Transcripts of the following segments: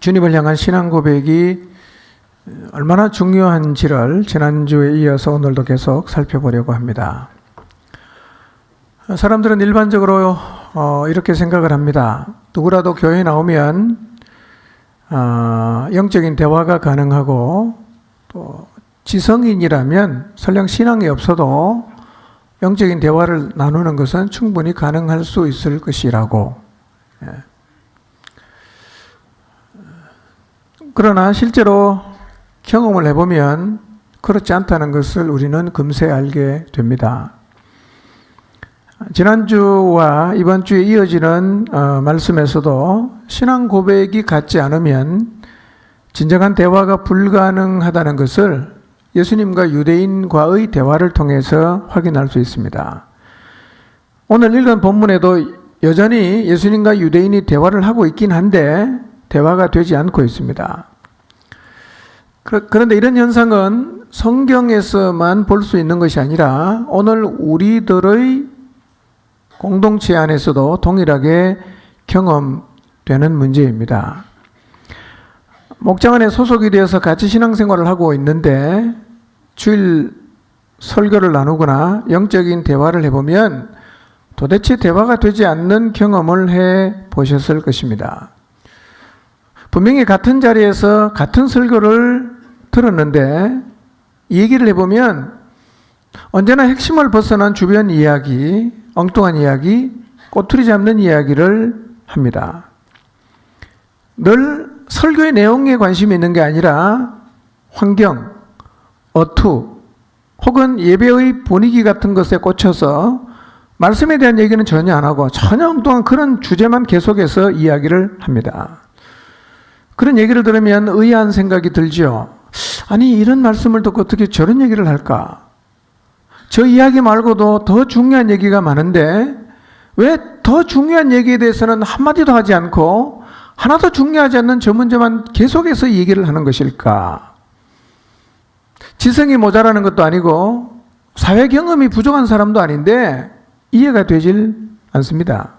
주님을 향한 신앙 고백이 얼마나 중요한지를 지난주에 이어서 오늘도 계속 살펴보려고 합니다. 사람들은 일반적으로 이렇게 생각을 합니다. 누구라도 교회에 나오면 영적인 대화가 가능하고 또 지성인이라면 설령 신앙이 없어도 영적인 대화를 나누는 것은 충분히 가능할 수 있을 것이라고. 그러나 실제로 경험을 해보면 그렇지 않다는 것을 우리는 금세 알게 됩니다. 지난주와 이번 주에 이어지는 말씀에서도 신앙 고백이 같지 않으면 진정한 대화가 불가능하다는 것을 예수님과 유대인과의 대화를 통해서 확인할 수 있습니다. 오늘 읽은 본문에도 여전히 예수님과 유대인이 대화를 하고 있긴 한데 대화가 되지 않고 있습니다. 그런데 이런 현상은 성경에서만 볼 수 있는 것이 아니라 오늘 우리들의 공동체 안에서도 동일하게 경험되는 문제입니다. 목장원에 소속이 되어서 같이 신앙생활을 하고 있는데 주일 설교를 나누거나 영적인 대화를 해보면 도대체 대화가 되지 않는 경험을 해보셨을 것입니다. 분명히 같은 자리에서 같은 설교를 들었는데 얘기를 해보면 언제나 핵심을 벗어난 주변 이야기, 엉뚱한 이야기, 꼬투리 잡는 이야기를 합니다. 늘 설교의 내용에 관심이 있는 게 아니라 환경, 어투, 혹은 예배의 분위기 같은 것에 꽂혀서 말씀에 대한 얘기는 전혀 안 하고 전혀 엉뚱한 그런 주제만 계속해서 이야기를 합니다. 그런 얘기를 들으면 의아한 생각이 들죠. 아니, 이런 말씀을 듣고 어떻게 저런 얘기를 할까? 저 이야기 말고도 더 중요한 얘기가 많은데 왜 더 중요한 얘기에 대해서는 한마디도 하지 않고 하나도 중요하지 않는 저 문제만 계속해서 얘기를 하는 것일까? 지성이 모자라는 것도 아니고 사회 경험이 부족한 사람도 아닌데 이해가 되질 않습니다.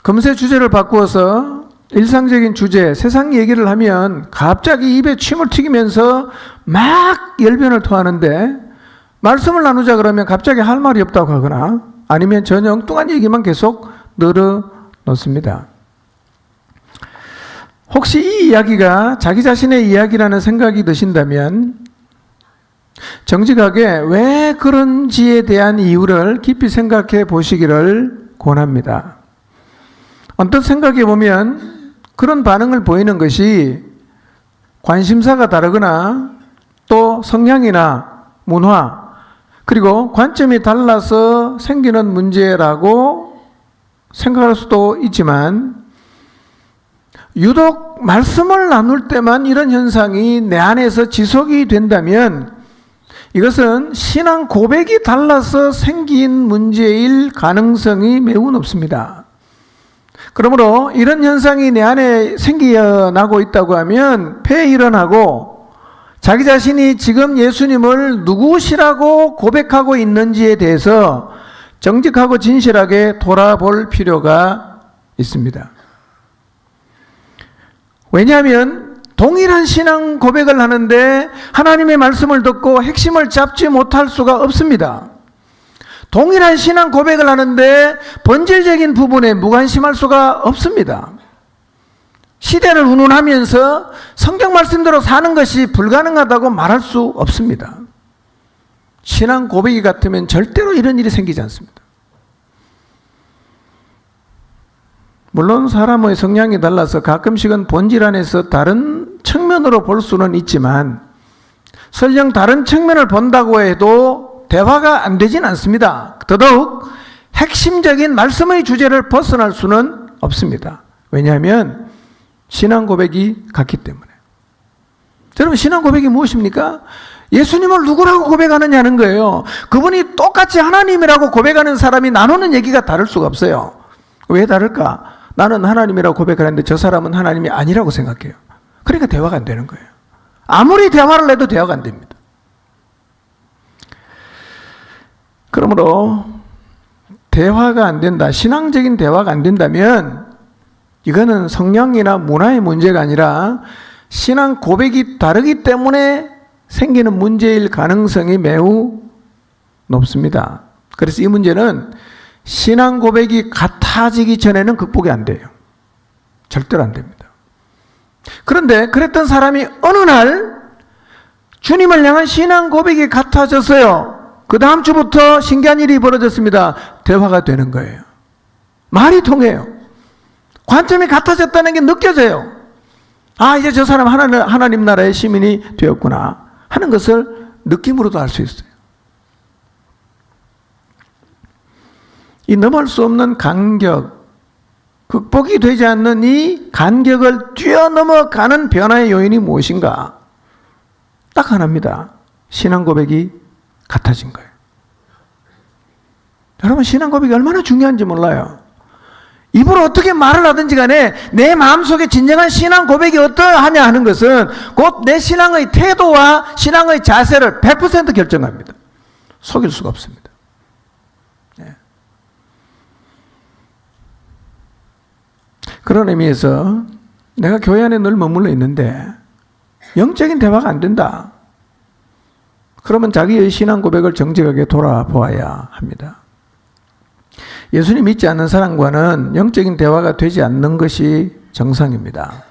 금세 주제를 바꾸어서 일상적인 주제, 세상 얘기를 하면 갑자기 입에 침을 튀기면서 막 열변을 토하는데 말씀을 나누자 그러면 갑자기 할 말이 없다고 하거나 아니면 전혀 엉뚱한 얘기만 계속 늘어놓습니다. 혹시 이 이야기가 자기 자신의 이야기라는 생각이 드신다면 정직하게 왜 그런지에 대한 이유를 깊이 생각해 보시기를 권합니다. 언뜻 생각해 보면 그런 반응을 보이는 것이 관심사가 다르거나 또 성향이나 문화 그리고 관점이 달라서 생기는 문제라고 생각할 수도 있지만 유독 말씀을 나눌 때만 이런 현상이 내 안에서 지속이 된다면 이것은 신앙 고백이 달라서 생긴 문제일 가능성이 매우 높습니다. 그러므로 이런 현상이 내 안에 생겨나고 있다고 하면 폐일원하고 자기 자신이 지금 예수님을 누구시라고 고백하고 있는지에 대해서 정직하고 진실하게 돌아볼 필요가 있습니다. 왜냐하면 동일한 신앙 고백을 하는데 하나님의 말씀을 듣고 핵심을 잡지 못할 수가 없습니다. 동일한 신앙 고백을 하는데 본질적인 부분에 무관심할 수가 없습니다. 시대를 운운하면서 성경 말씀대로 사는 것이 불가능하다고 말할 수 없습니다. 신앙 고백이 같으면 절대로 이런 일이 생기지 않습니다. 물론 사람의 성향이 달라서 가끔씩은 본질 안에서 다른 측면으로 볼 수는 있지만 설령 다른 측면을 본다고 해도 대화가 안 되진 않습니다. 더더욱 핵심적인 말씀의 주제를 벗어날 수는 없습니다. 왜냐하면 신앙 고백이 같기 때문에. 여러분, 신앙 고백이 무엇입니까? 예수님을 누구라고 고백하느냐는 거예요. 그분이 똑같이 하나님이라고 고백하는 사람이 나누는 얘기가 다를 수가 없어요. 왜 다를까? 나는 하나님이라고 고백하는데 저 사람은 하나님이 아니라고 생각해요. 그러니까 대화가 안 되는 거예요. 아무리 대화를 해도 대화가 안 됩니다. 그러므로 대화가 안 된다, 신앙적인 대화가 안 된다면 이거는 성향이나 문화의 문제가 아니라 신앙 고백이 다르기 때문에 생기는 문제일 가능성이 매우 높습니다. 그래서 이 문제는 신앙 고백이 같아지기 전에는 극복이 안 돼요. 절대로 안 됩니다. 그런데 그랬던 사람이 어느 날 주님을 향한 신앙 고백이 같아졌어요. 그 다음 주부터 신기한 일이 벌어졌습니다. 대화가 되는 거예요. 말이 통해요. 관점이 같아졌다는 게 느껴져요. 아, 이제 저 사람 하나님 나라의 시민이 되었구나 하는 것을 느낌으로도 알 수 있어요. 이 넘을 수 없는 간격, 극복이 되지 않는 이 간격을 뛰어넘어가는 변화의 요인이 무엇인가? 딱 하나입니다. 신앙 고백이 같아진 거예요. 여러분, 신앙 고백이 얼마나 중요한지 몰라요. 입으로 어떻게 말을 하든지 간에 내 마음속에 진정한 신앙 고백이 어떠하냐 하는 것은 곧 내 신앙의 태도와 신앙의 자세를 100% 결정합니다. 속일 수가 없습니다. 네. 그런 의미에서 내가 교회 안에 늘 머물러 있는데 영적인 대화가 안 된다. 그러면 자기의 신앙 고백을 정직하게 돌아보아야 합니다. 예수님 믿지 않는 사람과는 영적인 대화가 되지 않는 것이 정상입니다.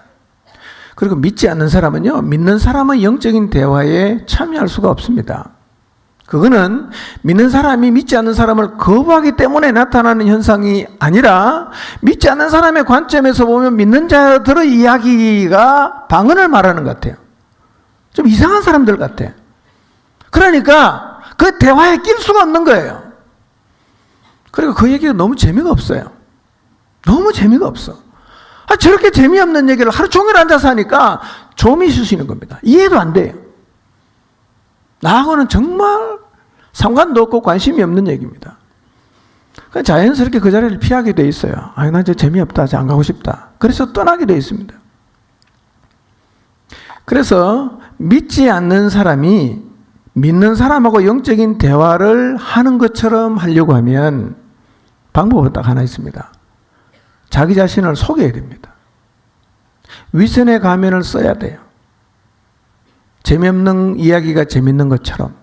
그리고 믿지 않는 사람은요, 믿는 사람의 영적인 대화에 참여할 수가 없습니다. 그거는 믿는 사람이 믿지 않는 사람을 거부하기 때문에 나타나는 현상이 아니라 믿지 않는 사람의 관점에서 보면 믿는 자들의 이야기가 방언을 말하는 것 같아요. 좀 이상한 사람들 같아. 그러니까 그 대화에 낄 수가 없는 거예요. 그리고 그 얘기가 너무 재미가 없어요. 너무 재미가 없어. 저렇게 재미없는 얘기를 하루 종일 앉아서 하니까 좀이 쑤시는 겁니다. 이해도 안 돼요. 나하고는 정말 상관도 없고 관심이 없는 얘기입니다. 자연스럽게 그 자리를 피하게 돼 있어요. 나 이제 재미없다. 이제 안 가고 싶다. 그래서 떠나게 돼 있습니다. 그래서 믿지 않는 사람이 믿는 사람하고 영적인 대화를 하는 것처럼 하려고 하면 방법은 딱 하나 있습니다. 자기 자신을 속여야 됩니다. 위선의 가면을 써야 돼요. 재미없는 이야기가 재밌는 것처럼,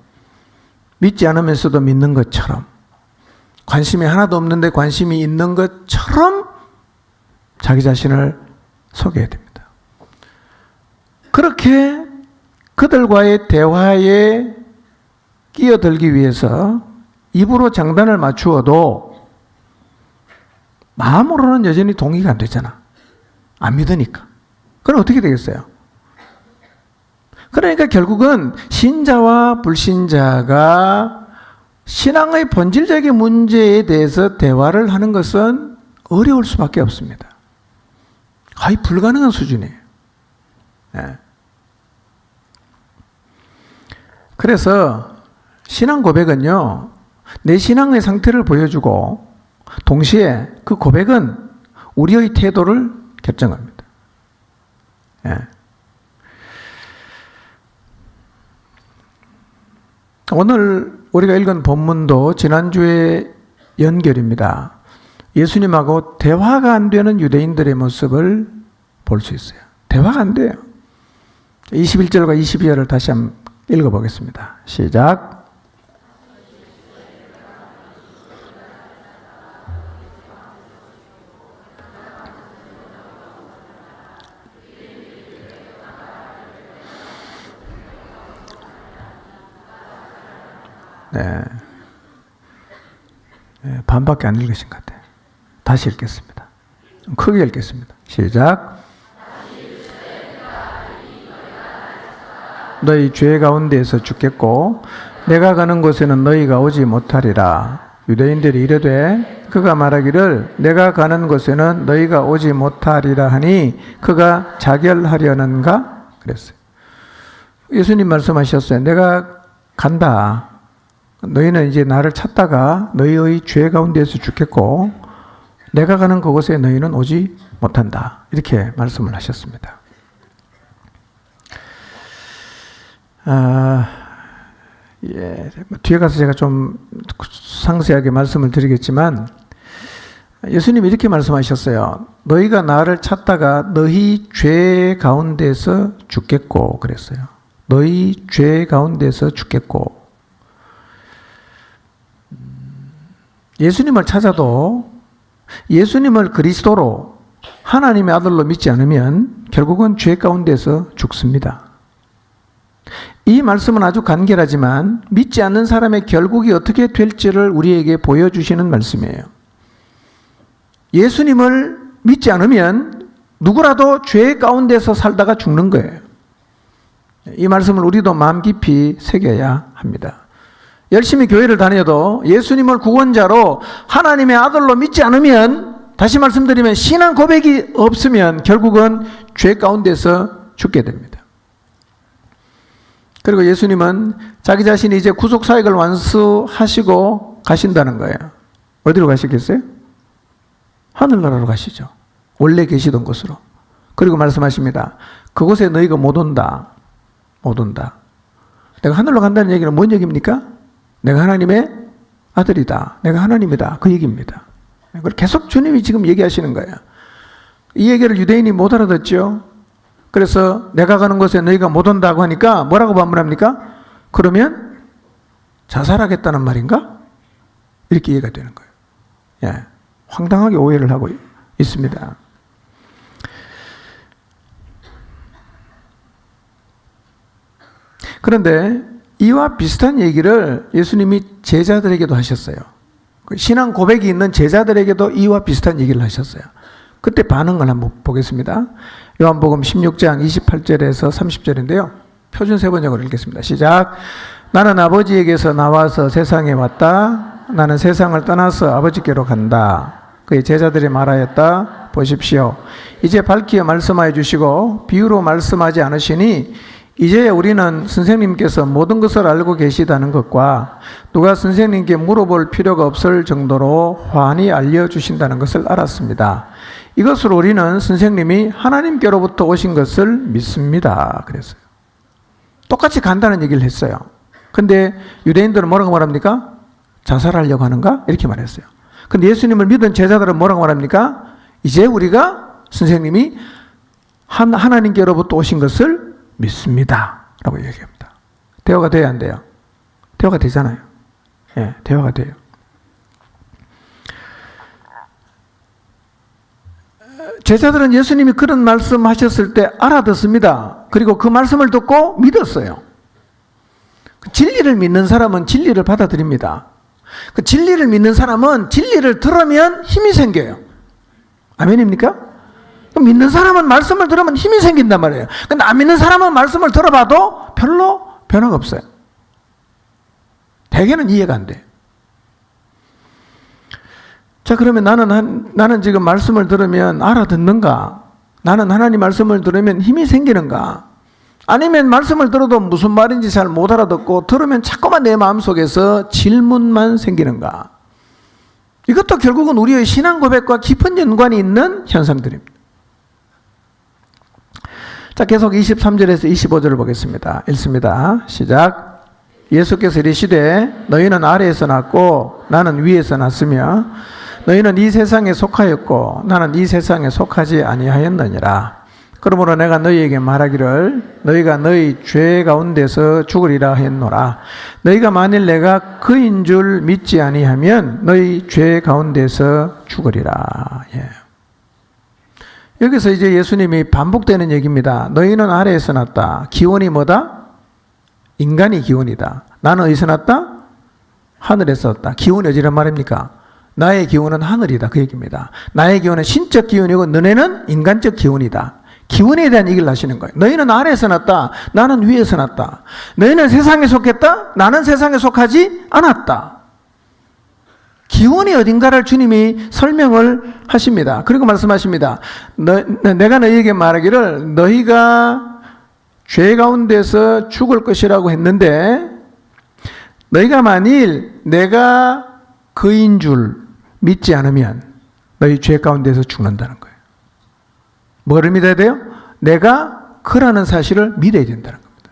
믿지 않으면서도 믿는 것처럼, 관심이 하나도 없는데 관심이 있는 것처럼 자기 자신을 속여야 됩니다. 그렇게 그들과의 대화에 끼어들기 위해서 입으로 장단을 맞추어도 마음으로는 여전히 동의가 안 되잖아. 안 믿으니까. 그럼 어떻게 되겠어요? 그러니까 결국은 신자와 불신자가 신앙의 본질적인 문제에 대해서 대화를 하는 것은 어려울 수밖에 없습니다. 거의 불가능한 수준이에요. 네. 그래서 신앙 고백은요, 내 신앙의 상태를 보여주고 동시에 그 고백은 우리의 태도를 결정합니다. 예. 오늘 우리가 읽은 본문도 지난주의 연결입니다. 예수님하고 대화가 안 되는 유대인들의 모습을 볼 수 있어요. 대화가 안 돼요. 21절과 22절을 다시 한번 읽어보겠습니다. 시작. 네. 반밖에 안 읽으신 것 같아요. 다시 읽겠습니다. 좀 크게 읽겠습니다. 시작. 너희 죄 가운데에서 죽겠고 내가 가는 곳에는 너희가 오지 못하리라. 유대인들이 이르되 그가 말하기를 내가 가는 곳에는 너희가 오지 못하리라 하니 그가 자결하려는가? 그랬어요. 예수님 말씀하셨어요. 내가 간다. 너희는 이제 나를 찾다가 너희의 죄 가운데에서 죽겠고 내가 가는 그곳에 너희는 오지 못한다. 이렇게 말씀을 하셨습니다. 뒤에 가서 제가 좀 상세하게 말씀을 드리겠지만 예수님이 이렇게 말씀하셨어요. 너희가 나를 찾다가 너희 죄 가운데서 죽겠고 그랬어요. 너희 죄 가운데서 죽겠고. 예수님을 찾아도 예수님을 그리스도로 하나님의 아들로 믿지 않으면 결국은 죄 가운데서 죽습니다. 이 말씀은 아주 간결하지만 믿지 않는 사람의 결국이 어떻게 될지를 우리에게 보여주시는 말씀이에요. 예수님을 믿지 않으면 누구라도 죄 가운데서 살다가 죽는 거예요. 이 말씀을 우리도 마음 깊이 새겨야 합니다. 열심히 교회를 다녀도 예수님을 구원자로 하나님의 아들로 믿지 않으면, 다시 말씀드리면 신앙 고백이 없으면 결국은 죄 가운데서 죽게 됩니다. 그리고 예수님은 자기 자신이 이제 구속사역을 완수하시고 가신다는 거예요. 어디로 가시겠어요? 하늘나라로 가시죠. 원래 계시던 곳으로. 그리고 말씀하십니다. 그곳에 너희가 못 온다. 못 온다. 내가 하늘로 간다는 얘기는 뭔 얘기입니까? 내가 하나님의 아들이다. 내가 하나님이다. 그 얘기입니다. 그걸 계속 주님이 지금 얘기하시는 거예요. 이 얘기를 유대인이 못 알아듣죠. 그래서 내가 가는 곳에 너희가 못 온다고 하니까 뭐라고 반문합니까? 그러면 자살하겠다는 말인가? 이렇게 이해가 되는 거예요. 예. 황당하게 오해를 하고 있습니다. 그런데 이와 비슷한 얘기를 예수님이 제자들에게도 하셨어요. 신앙 고백이 있는 제자들에게도 이와 비슷한 얘기를 하셨어요. 그때 반응을 한번 보겠습니다. 요한복음 16장 28절에서 30절인데요. 표준 세 번역으로 읽겠습니다. 시작. 나는 아버지에게서 나와서 세상에 왔다. 나는 세상을 떠나서 아버지께로 간다. 그의 제자들이 말하였다. 보십시오. 이제 밝히어 말씀하여 주시고 비유로 말씀하지 않으시니 이제 우리는 선생님께서 모든 것을 알고 계시다는 것과 누가 선생님께 물어볼 필요가 없을 정도로 환히 알려주신다는 것을 알았습니다. 이것으로 우리는 선생님이 하나님께로부터 오신 것을 믿습니다. 그랬어요. 똑같이 간다는 얘기를 했어요. 근데 유대인들은 뭐라고 말합니까? 자살하려고 하는가? 이렇게 말했어요. 근데 예수님을 믿은 제자들은 뭐라고 말합니까? 이제 우리가 선생님이 하나님께로부터 오신 것을 믿습니다. 라고 얘기합니다. 대화가 돼야 안 돼요? 대화가 되잖아요. 예, 대화가 돼요. 제자들은 예수님이 그런 말씀 하셨을 때 알아듣습니다. 그리고 그 말씀을 듣고 믿었어요. 진리를 믿는 사람은 진리를 받아들입니다. 그 진리를 믿는 사람은 진리를 들으면 힘이 생겨요. 아멘입니까? 믿는 사람은 말씀을 들으면 힘이 생긴단 말이에요. 근데 안 믿는 사람은 말씀을 들어봐도 별로 변화가 없어요. 대개는 이해가 안 돼요. 자, 그러면 나는 지금 말씀을 들으면 알아듣는가? 나는 하나님 말씀을 들으면 힘이 생기는가? 아니면 말씀을 들어도 무슨 말인지 잘 못 알아듣고 들으면 자꾸만 내 마음속에서 질문만 생기는가? 이것도 결국은 우리의 신앙 고백과 깊은 연관이 있는 현상들입니다. 자, 계속 23절에서 25절을 보겠습니다. 읽습니다. 시작. 예수께서 이르시되 너희는 아래에서 났고 나는 위에서 났으며 너희는 이 세상에 속하였고 나는 이 세상에 속하지 아니하였느니라. 그러므로 내가 너희에게 말하기를 너희가 너희 죄 가운데서 죽으리라 했노라. 너희가 만일 내가 그인 줄 믿지 아니하면 너희 죄 가운데서 죽으리라. 예. 여기서 이제 예수님이 반복되는 얘기입니다. 너희는 아래에서 났다. 기원이 뭐다? 인간이 기원이다. 나는 어디서 났다? 하늘에서 났다. 기원이 어디란 말입니까? 나의 기원은 하늘이다. 그 얘기입니다. 나의 기원은 신적 기원이고 너네는 인간적 기원이다. 기원에 대한 얘기를 하시는 거예요. 너희는 아래에서 났다. 나는 위에서 났다. 너희는 세상에 속했다. 나는 세상에 속하지 않았다. 기원이 어딘가를 주님이 설명을 하십니다. 그리고 말씀하십니다. 내가 너희에게 말하기를 너희가 죄 가운데서 죽을 것이라고 했는데 너희가 만일 내가 그인 줄 믿지 않으면 너희 죄 가운데서 죽는다는 거예요. 뭐를 믿어야 돼요? 내가 그라는 사실을 믿어야 된다는 겁니다.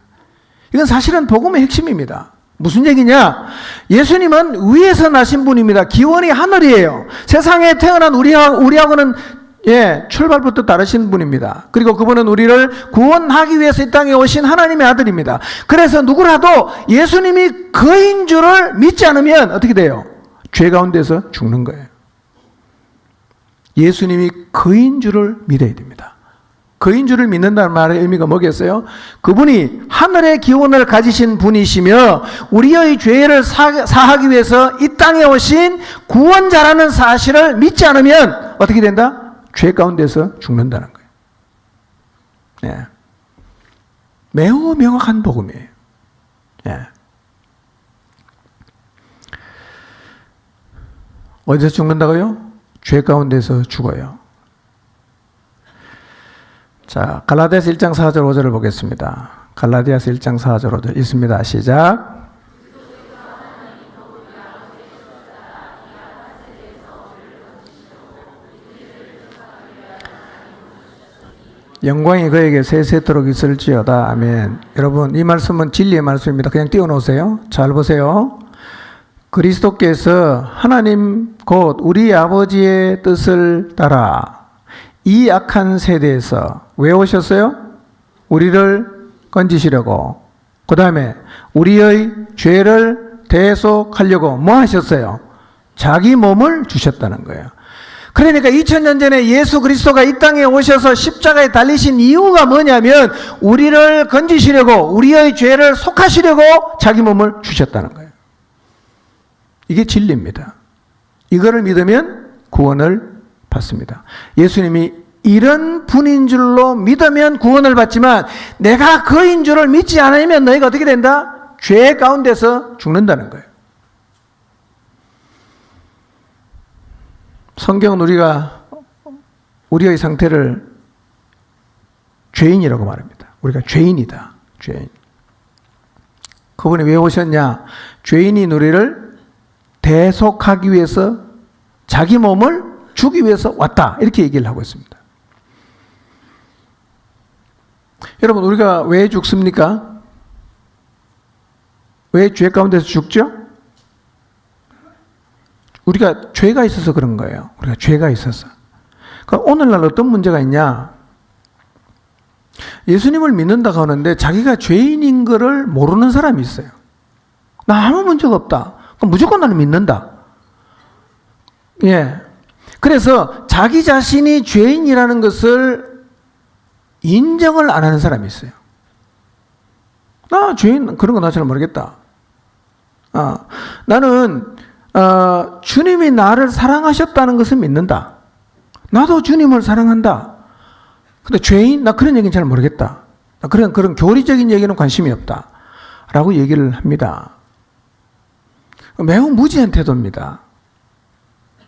이건 사실은 복음의 핵심입니다. 무슨 얘기냐? 예수님은 위에서 나신 분입니다. 기원이 하늘이에요. 세상에 태어난 우리하고는 출발부터 다르신 분입니다. 그리고 그분은 우리를 구원하기 위해서 이 땅에 오신 하나님의 아들입니다. 그래서 누구라도 예수님이 그인 줄을 믿지 않으면 어떻게 돼요? 죄 가운데서 죽는 거예요. 예수님이 그인 줄을 믿어야 됩니다. 그인 줄을 믿는다는 말의 의미가 뭐겠어요? 그분이 하늘의 기원을 가지신 분이시며 우리의 죄를 사하기 위해서 이 땅에 오신 구원자라는 사실을 믿지 않으면 어떻게 된다? 죄 가운데서 죽는다는 거예요. 예. 매우 명확한 복음이에요. 예. 어디서 죽는다고요? 죄 가운데서 죽어요. 자, 갈라디아서 1장 4절 5절을 보겠습니다. 갈라디아서 1장 4절 5절 있습니다. 시작. 영광이 그에게 세세토록 있을지어다. 아멘. 여러분, 이 말씀은 진리의 말씀입니다. 그냥 띄워놓으세요. 잘 보세요. 그리스도께서 하나님 곧 우리 아버지의 뜻을 따라 이 악한 세대에서 왜 오셨어요? 우리를 건지시려고. 그 다음에 우리의 죄를 대속하려고 뭐 하셨어요? 자기 몸을 주셨다는 거예요. 그러니까 2000년 전에 예수 그리스도가 이 땅에 오셔서 십자가에 달리신 이유가 뭐냐면 우리를 건지시려고, 우리의 죄를 속하시려고 자기 몸을 주셨다는 거예요. 이게 진리입니다. 이거를 믿으면 구원을 받습니다. 예수님이 이런 분인 줄로 믿으면 구원을 받지만 내가 그인 줄을 믿지 않으면 너희가 어떻게 된다? 죄 가운데서 죽는다는 거예요. 성경은 우리의 상태를 죄인이라고 말합니다. 우리가 죄인이다. 죄인. 그분이 왜 오셨냐? 죄인인 우리를 대속하기 위해서 자기 몸을 주기 위해서 왔다. 이렇게 얘기를 하고 있습니다. 여러분, 우리가 왜 죽습니까? 왜 죄 가운데서 죽죠? 우리가 죄가 있어서 그런 거예요. 우리가 죄가 있어서. 그러니까 오늘날 어떤 문제가 있냐? 예수님을 믿는다고 하는데 자기가 죄인인 것을 모르는 사람이 있어요. 나 아무 문제가 없다. 그럼 무조건 나는 믿는다. 예. 그래서 자기 자신이 죄인이라는 것을 인정을 안 하는 사람이 있어요. 나 죄인, 그런 거 나 잘 모르겠다. 나는 주님이 나를 사랑하셨다는 것을 믿는다. 나도 주님을 사랑한다. 근데 죄인? 나 그런 얘기는 잘 모르겠다. 나 그런 교리적인 얘기는 관심이 없다. 라고 얘기를 합니다. 매우 무지한 태도입니다.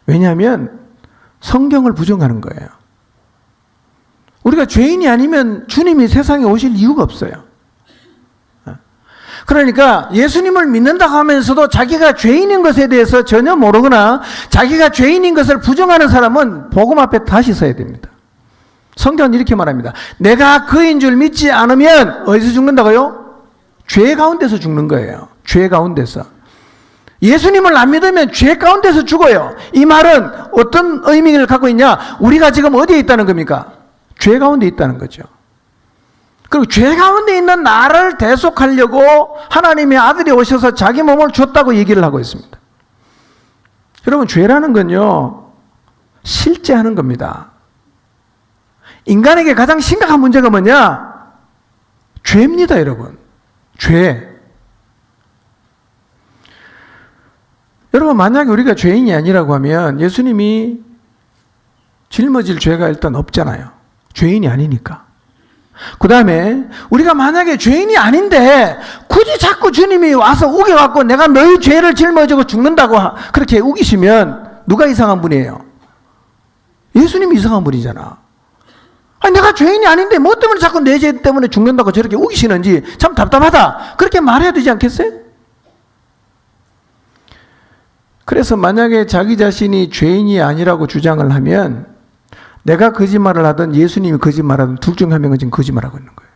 왜냐하면 성경을 부정하는 거예요. 우리가 죄인이 아니면 주님이 세상에 오실 이유가 없어요. 그러니까 예수님을 믿는다고 하면서도 자기가 죄인인 것에 대해서 전혀 모르거나 자기가 죄인인 것을 부정하는 사람은 복음 앞에 다시 서야 됩니다. 성경은 이렇게 말합니다. 내가 그인 줄 믿지 않으면 어디서 죽는다고요? 죄 가운데서 죽는 거예요. 죄 가운데서. 예수님을 안 믿으면 죄 가운데서 죽어요. 이 말은 어떤 의미를 갖고 있냐? 우리가 지금 어디에 있다는 겁니까? 죄 가운데 있다는 거죠. 그리고 죄 가운데 있는 나를 대속하려고 하나님의 아들이 오셔서 자기 몸을 줬다고 얘기를 하고 있습니다. 여러분, 죄라는 건요, 실제 하는 겁니다. 인간에게 가장 심각한 문제가 뭐냐? 죄입니다, 여러분. 죄. 여러분, 만약에 우리가 죄인이 아니라고 하면 예수님이 짊어질 죄가 일단 없잖아요. 죄인이 아니니까. 그 다음에 우리가 만약에 죄인이 아닌데 굳이 자꾸 주님이 와서 우겨갖고 내가 너희 죄를 짊어지고 죽는다고 그렇게 우기시면 누가 이상한 분이에요? 예수님이 이상한 분이잖아. 아니, 내가 죄인이 아닌데 뭐 때문에 자꾸 내 죄 때문에 죽는다고 저렇게 우기시는지 참 답답하다. 그렇게 말해야 되지 않겠어요? 그래서 만약에 자기 자신이 죄인이 아니라고 주장을 하면 내가 거짓말을 하든 예수님이 거짓말하든 둘 중 한 명은 지금 거짓말하고 있는 거예요.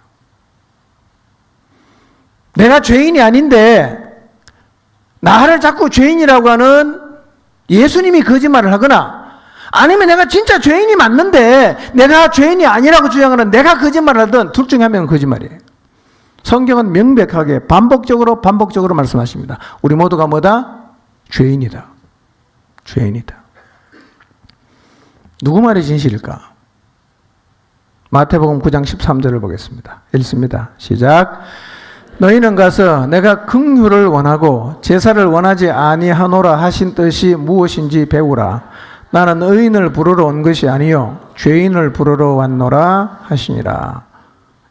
내가 죄인이 아닌데 나를 자꾸 죄인이라고 하는 예수님이 거짓말을 하거나, 아니면 내가 진짜 죄인이 맞는데 내가 죄인이 아니라고 주장하는 내가 거짓말을 하든 둘 중에 한 명은 거짓말이에요. 성경은 명백하게 반복적으로 말씀하십니다. 우리 모두가 뭐다? 죄인이다. 죄인이다. 누구 말이 진실일까? 마태복음 9장 13절을 보겠습니다. 읽습니다. 시작. 너희는 가서 내가 긍휼을 원하고 제사를 원하지 아니하노라 하신 뜻이 무엇인지 배우라. 나는 의인을 부르러 온 것이 아니요 죄인을 부르러 왔노라 하시니라.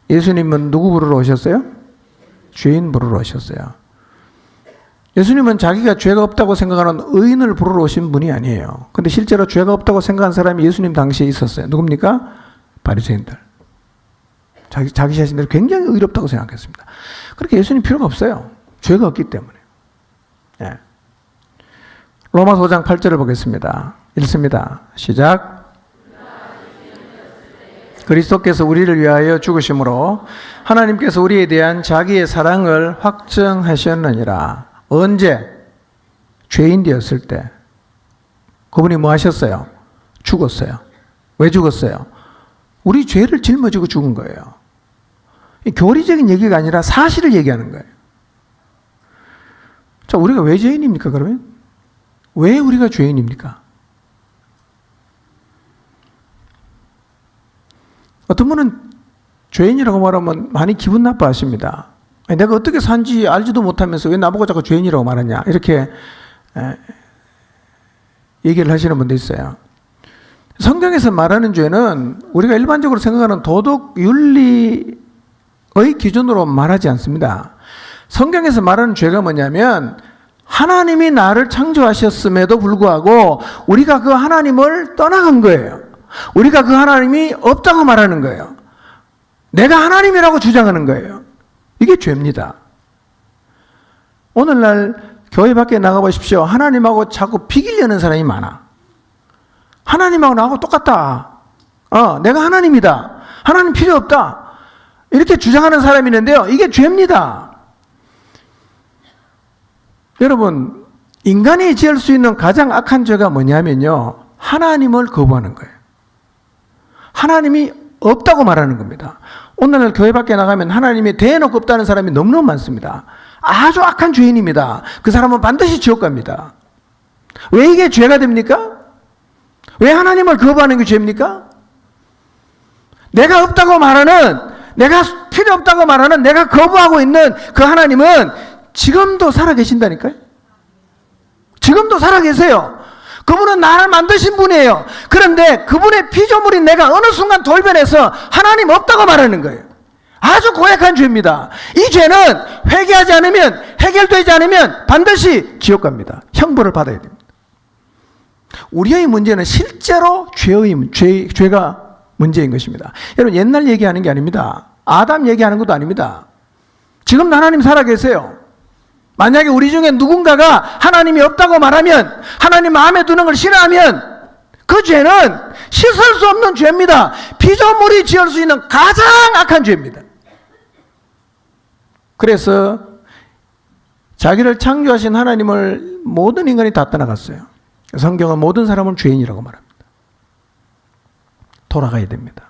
예수님은 누구 부르러 오셨어요? 죄인 부르러 오셨어요. 예수님은 자기가 죄가 없다고 생각하는 의인을 부르러 오신 분이 아니에요. 근데 실제로 죄가 없다고 생각한 사람이 예수님 당시에 있었어요. 누굽니까? 바리새인들. 자기 자신들이 굉장히 의롭다고 생각했습니다. 그렇게 예수님 필요가 없어요. 죄가 없기 때문에. 예. 로마서 5장 8절을 보겠습니다. 읽습니다. 시작. 그리스도께서 우리를 위하여 죽으심으로 하나님께서 우리에 대한 자기의 사랑을 확증하셨느니라. 언제? 죄인 되었을 때. 그분이 뭐 하셨어요? 죽었어요. 왜 죽었어요? 우리 죄를 짊어지고 죽은 거예요. 교리적인 얘기가 아니라 사실을 얘기하는 거예요. 자, 우리가 왜 죄인입니까, 그러면? 왜 우리가 죄인입니까? 어떤 분은 죄인이라고 말하면 많이 기분 나빠하십니다. 내가 어떻게 산지 알지도 못하면서 왜 나보고 자꾸 죄인이라고 말하냐, 이렇게 얘기를 하시는 분도 있어요. 성경에서 말하는 죄는 우리가 일반적으로 생각하는 도덕 윤리의 기준으로 말하지 않습니다. 성경에서 말하는 죄가 뭐냐면 하나님이 나를 창조하셨음에도 불구하고 우리가 그 하나님을 떠나간 거예요. 우리가 그 하나님이 없다고 말하는 거예요. 내가 하나님이라고 주장하는 거예요. 이게 죄입니다. 오늘날 교회 밖에 나가보십시오. 하나님하고 자꾸 비기려는 사람이 많아. 하나님하고 나하고 똑같다. 내가 하나님이다. 하나님 필요 없다. 이렇게 주장하는 사람이 있는데요. 이게 죄입니다. 여러분, 인간이 지을 수 있는 가장 악한 죄가 뭐냐면요, 하나님을 거부하는 거예요. 하나님이 없다고 말하는 겁니다. 오늘날 교회 밖에 나가면 하나님이 대놓고 없다는 사람이 너무너무 많습니다. 아주 악한 죄인입니다. 그 사람은 반드시 지옥 갑니다. 왜 이게 죄가 됩니까? 왜 하나님을 거부하는 게 죄입니까? 내가 없다고 말하는, 내가 필요 없다고 말하는, 내가 거부하고 있는 그 하나님은 지금도 살아계신다니까요. 지금도 살아계세요. 그분은 나를 만드신 분이에요. 그런데 그분의 피조물인 내가 어느 순간 돌변해서 하나님 없다고 말하는 거예요. 아주 고약한 죄입니다. 이 죄는 회개하지 않으면, 해결되지 않으면 반드시 지옥 갑니다. 형벌을 받아야 됩니다. 우리의 문제는 실제로 죄가 문제인 것입니다. 여러분, 옛날 얘기하는 게 아닙니다. 아담 얘기하는 것도 아닙니다. 지금도 하나님 살아계세요. 만약에 우리 중에 누군가가 하나님이 없다고 말하면, 하나님 마음에 드는 걸 싫어하면 그 죄는 씻을 수 없는 죄입니다. 피조물이 지을 수 있는 가장 악한 죄입니다. 그래서 자기를 창조하신 하나님을 모든 인간이 다 떠나갔어요. 성경은 모든 사람을 죄인이라고 말합니다. 돌아가야 됩니다.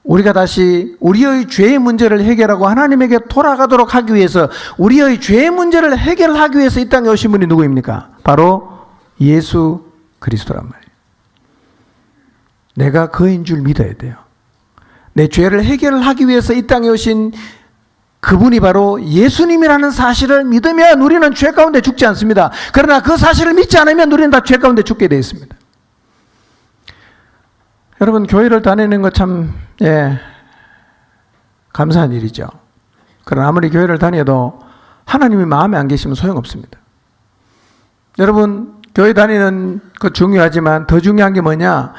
우리가 다시 우리의 죄의 문제를 해결하고 하나님에게 돌아가도록 하기 위해서, 우리의 죄의 문제를 해결하기 위해서 이 땅에 오신 분이 누구입니까? 바로 예수 그리스도란 말이에요. 내가 그인 줄 믿어야 돼요. 내 죄를 해결하기 위해서 이 땅에 오신 그분이 바로 예수님이라는 사실을 믿으면 우리는 죄 가운데 죽지 않습니다. 그러나 그 사실을 믿지 않으면 우리는 다 죄 가운데 죽게 되어 있습니다. 여러분, 교회를 다니는 거 참 감사한 일이죠. 그러나 아무리 교회를 다녀도 하나님이 마음에 안 계시면 소용없습니다. 여러분, 교회 다니는 거 중요하지만 더 중요한 게 뭐냐?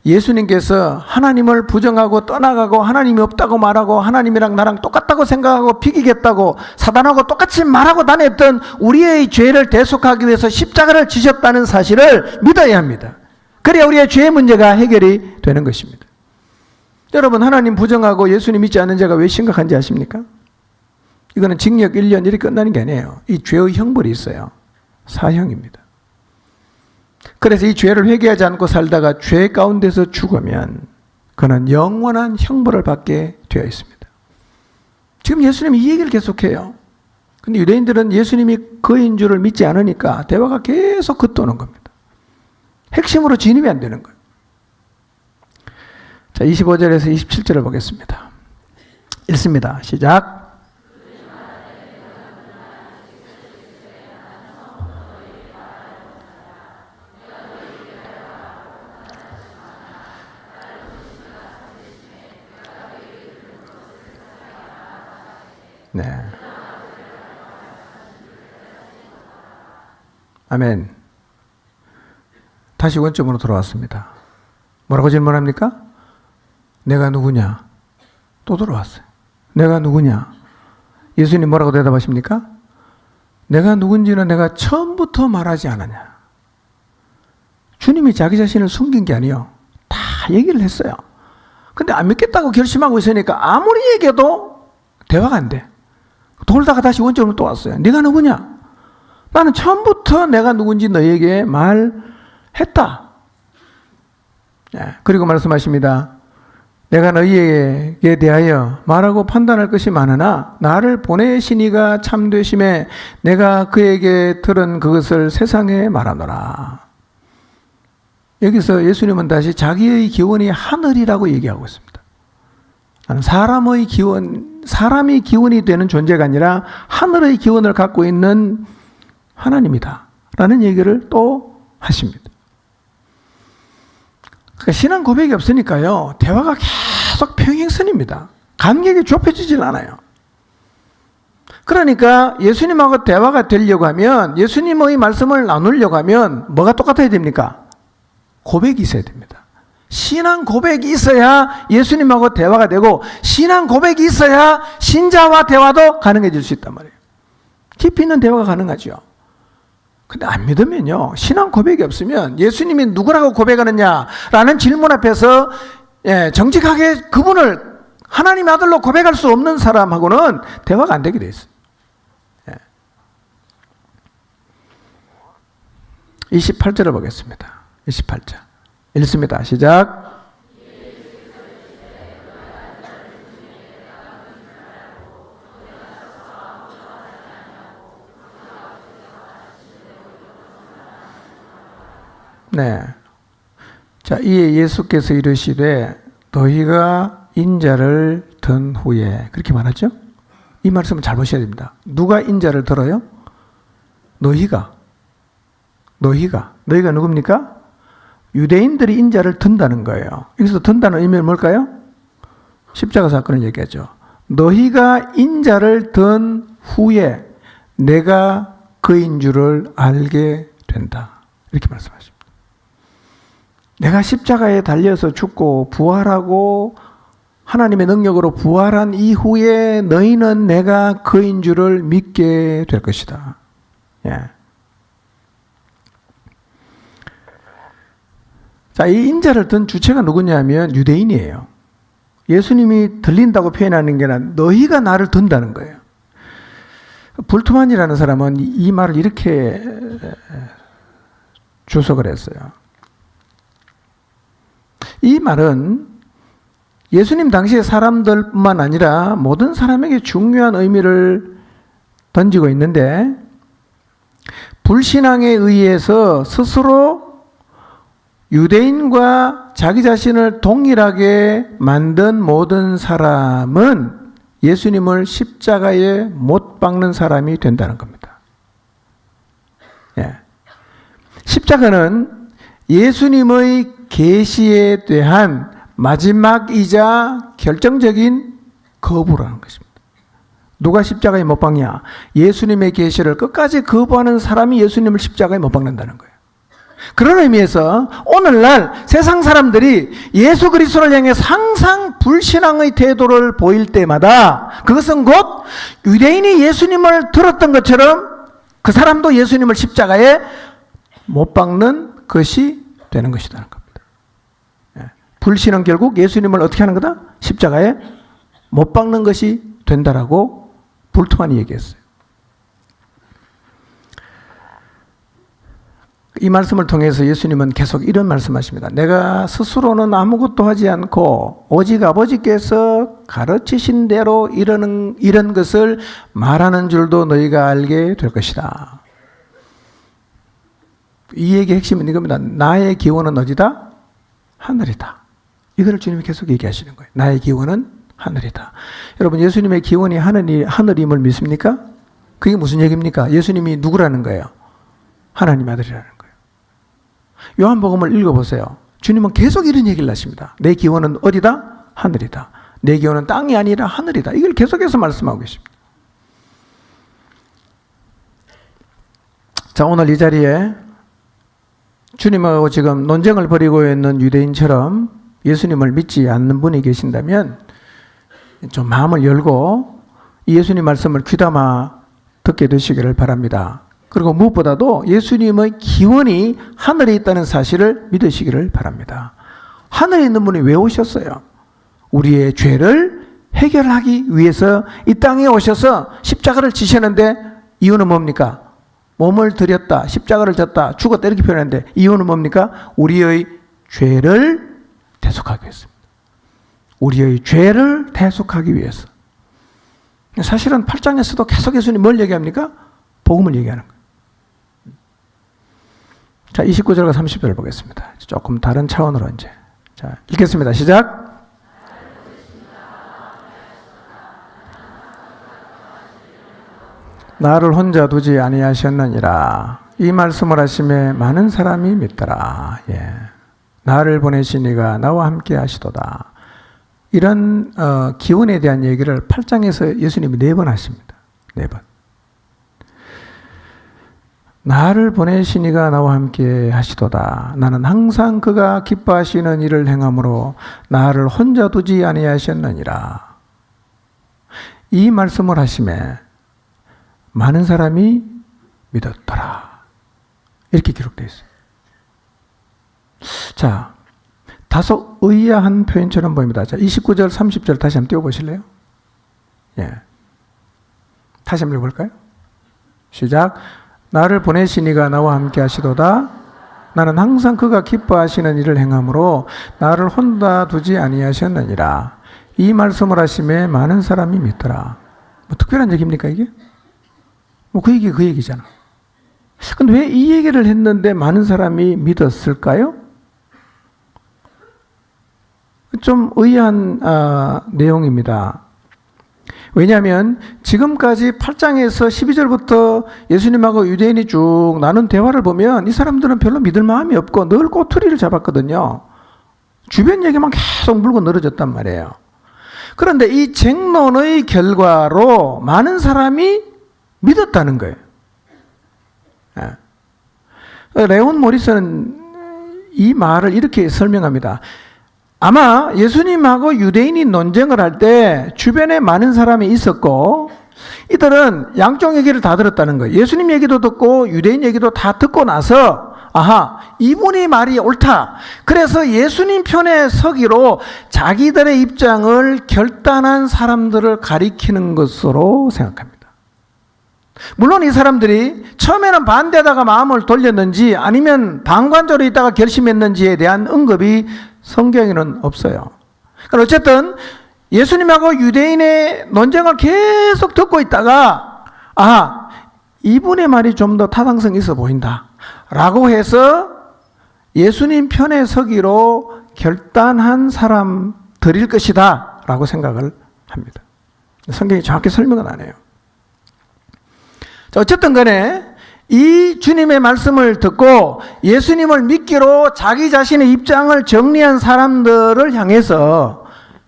예수님께서 하나님을 부정하고 떠나가고 하나님이 없다고 말하고 하나님이랑 나랑 똑같다고 생각하고 비기겠다고 사단하고 똑같이 말하고 다녔던 우리의 죄를 대속하기 위해서 십자가를 지셨다는 사실을 믿어야 합니다. 그래야 우리의 죄의 문제가 해결이 되는 것입니다. 여러분, 하나님 부정하고 예수님 믿지 않는 죄가 왜 심각한지 아십니까? 이거는 징역 1년 이렇게 끝나는 게 아니에요. 이 죄의 형벌이 있어요. 사형입니다. 그래서 이 죄를 회개하지 않고 살다가 죄 가운데서 죽으면 그는 영원한 형벌을 받게 되어 있습니다. 지금 예수님이 이 얘기를 계속해요. 근데 유대인들은 예수님이 그인 줄을 믿지 않으니까 대화가 계속 겉도는 겁니다. 핵심으로 진입이 안 되는 거예요. 자, 25절에서 27절을 보겠습니다. 읽습니다. 시작. 네. 아멘. 다시 원점으로 돌아왔습니다. 뭐라고 질문합니까? 내가 누구냐? 또 돌아왔어요. 내가 누구냐? 예수님 뭐라고 대답하십니까? 내가 누군지는 내가 처음부터 말하지 않았냐? 주님이 자기 자신을 숨긴 게 아니에요. 다 얘기를 했어요. 근데 안 믿겠다고 결심하고 있으니까 아무리 얘기해도 대화가 안 돼. 돌다가 다시 원점으로 또 왔어요. 네가 누구냐? 나는 처음부터 내가 누군지 너에게 말했다. 그리고 말씀하십니다. 내가 너희에게 대하여 말하고 판단할 것이 많으나 나를 보내신 이가 참되심에 내가 그에게 들은 그것을 세상에 말하노라. 여기서 예수님은 다시 자기의 기원이 하늘이라고 얘기하고 있습니다. 나는 사람이 기원이 되는 존재가 아니라 하늘의 기원을 갖고 있는 하나님이다 라는 얘기를 또 하십니다. 그러니까 신앙 고백이 없으니까요, 대화가 계속 평행선입니다. 간격이 좁혀지질 않아요. 그러니까 예수님하고 대화가 되려고 하면, 예수님의 말씀을 나누려고 하면 뭐가 똑같아야 됩니까? 고백이 있어야 됩니다. 신앙 고백이 있어야 예수님하고 대화가 되고, 신앙 고백이 있어야 신자와 대화도 가능해질 수 있단 말이에요. 깊이 있는 대화가 가능하죠. 근데 안 믿으면요, 신앙 고백이 없으면 예수님이 누구라고 고백하느냐라는 질문 앞에서 정직하게 그분을 하나님의 아들로 고백할 수 없는 사람하고는 대화가 안 되게 돼 있어요. 28절을 보겠습니다. 28절 읽습니다. 시작. 네. 자, 이에 예수께서 이르시되 너희가 인자를 든 후에, 그렇게 말하죠? 이 말씀을 잘 보셔야 됩니다. 누가 인자를 들어요? 너희가 누굽니까? 유대인들이 인자를 든다는 거예요. 여기서 든다는 의미는 뭘까요? 십자가 사건을 얘기하죠. 너희가 인자를 든 후에 내가 그인 줄을 알게 된다. 이렇게 말씀하십니다. 내가 십자가에 달려서 죽고 부활하고 하나님의 능력으로 부활한 이후에 너희는 내가 그인 줄을 믿게 될 것이다. 자, 이 인자를 든 주체가 누구냐면 유대인이에요. 예수님이 들린다고 표현하는 게 아니라 너희가 나를 든다는 거예요. 불투만이라는 사람은 이 말을 이렇게 주석을 했어요. 이 말은 예수님 당시의 사람들뿐만 아니라 모든 사람에게 중요한 의미를 던지고 있는데, 불신앙에 의해서 스스로 유대인과 자기 자신을 동일하게 만든 모든 사람은 예수님을 십자가에 못 박는 사람이 된다는 겁니다. 십자가는 예수님의 계시에 대한 마지막이자 결정적인 거부라는 것입니다. 누가 십자가에 못 박냐? 예수님의 계시를 끝까지 거부하는 사람이 예수님을 십자가에 못 박는다는 거예요. 그런 의미에서 오늘날 세상 사람들이 예수 그리스도를 향해 항상 불신앙의 태도를 보일 때마다 그것은 곧 유대인이 예수님을 들었던 것처럼 그 사람도 예수님을 십자가에 못 박는 것이 되는 것이라는 겁니다. 불신은 결국 예수님을 어떻게 하는 거다? 십자가에 못 박는 것이 된다라고 불투만이 얘기했어요. 이 말씀을 통해서 예수님은 계속 이런 말씀하십니다. 내가 스스로는 아무것도 하지 않고 오직 아버지께서 가르치신 대로 이런 것을 말하는 줄도 너희가 알게 될 것이다. 이 얘기의 핵심은 이겁니다. 나의 기원은 어디다? 하늘이다. 이걸 주님이 계속 얘기하시는 거예요. 나의 기원은 하늘이다. 여러분, 예수님의 기원이 하늘임을 믿습니까? 그게 무슨 얘기입니까? 예수님이 누구라는 거예요? 하나님 아들이라는 거예요. 요한복음을 읽어보세요. 주님은 계속 이런 얘기를 하십니다. 내 기원은 어디다? 하늘이다. 내 기원은 땅이 아니라 하늘이다. 이걸 계속해서 말씀하고 계십니다. 자, 오늘 이 자리에 주님하고 지금 논쟁을 벌이고 있는 유대인처럼 예수님을 믿지 않는 분이 계신다면 좀 마음을 열고 이 예수님 말씀을 귀담아 듣게 되시기를 바랍니다. 그리고 무엇보다도 예수님의 기원이 하늘에 있다는 사실을 믿으시기를 바랍니다. 하늘에 있는 분이 왜 오셨어요? 우리의 죄를 해결하기 위해서 이 땅에 오셔서 십자가를 지셨는데 이유는 뭡니까? 몸을 들였다, 십자가를 졌다, 죽었다 이렇게 표현하는데 이유는 뭡니까? 우리의 죄를 대속하기 위해서입니다. 우리의 죄를 대속하기 위해서. 사실은 8장에서도 계속 예수님이 뭘 얘기합니까? 복음을 얘기하는 거예요. 자, 29절과 30절 보겠습니다. 조금 다른 차원으로 이제. 자, 읽겠습니다. 시작. 나를 혼자 두지 아니하셨느니라. 이 말씀을 하심에 많은 사람이 믿더라. 예. 나를 보내신 이가 나와 함께 하시도다. 이런 기원에 대한 얘기를 8장에서 예수님이 4번 하십니다. 4번. 나를 보내신 이가 나와 함께 하시도다. 나는 항상 그가 기뻐하시는 일을 행함으로 나를 혼자 두지 아니하셨느니라. 이 말씀을 하심에 많은 사람이 믿었더라. 이렇게 기록되어 있어요. 자, 다소 의아한 표현처럼 보입니다. 자, 29절, 30절 다시 한번 띄워보실래요? 예. 다시 한번 읽어볼까요? 시작. 나를 보내신 이가 나와 함께 하시도다. 나는 항상 그가 기뻐하시는 일을 행함으로 나를 혼자 두지 아니하셨느니라. 이 말씀을 하심에 많은 사람이 믿더라. 뭐 특별한 얘기입니까 이게? 뭐 그 얘기잖아. 근데 왜 이 얘기를 했는데 많은 사람이 믿었을까요? 좀 의아한 내용입니다. 왜냐하면 지금까지 8장에서 12절부터 예수님하고 유대인이 쭉 나눈 대화를 보면 이 사람들은 별로 믿을 마음이 없고 늘 꼬투리를 잡았거든요. 주변 얘기만 계속 물고 늘어졌단 말이에요. 그런데 이 쟁론의 결과로 많은 사람이 믿었다는 거예요. 레온 모리스는 이 말을 이렇게 설명합니다. 아마 예수님하고 유대인이 논쟁을 할 때 주변에 많은 사람이 있었고 이들은 양쪽 얘기를 다 들었다는 거예요. 예수님 얘기도 듣고 유대인 얘기도 다 듣고 나서 아하, 이분이 말이 옳다. 그래서 예수님 편에 서기로 자기들의 입장을 결단한 사람들을 가리키는 것으로 생각합니다. 물론 이 사람들이 처음에는 반대하다가 마음을 돌렸는지 아니면 방관적으로 있다가 결심했는지에 대한 언급이 성경에는 없어요. 그러니까 어쨌든 예수님하고 유대인의 논쟁을 계속 듣고 있다가 이분의 말이 좀 더 타당성이 있어 보인다 라고 해서 예수님 편에 서기로 결단한 사람들일 것이다 라고 생각을 합니다. 성경이 정확히 설명은 안 해요. 자, 어쨌든 간에 이 주님의 말씀을 듣고 예수님을 믿기로 자기 자신의 입장을 정리한 사람들을 향해서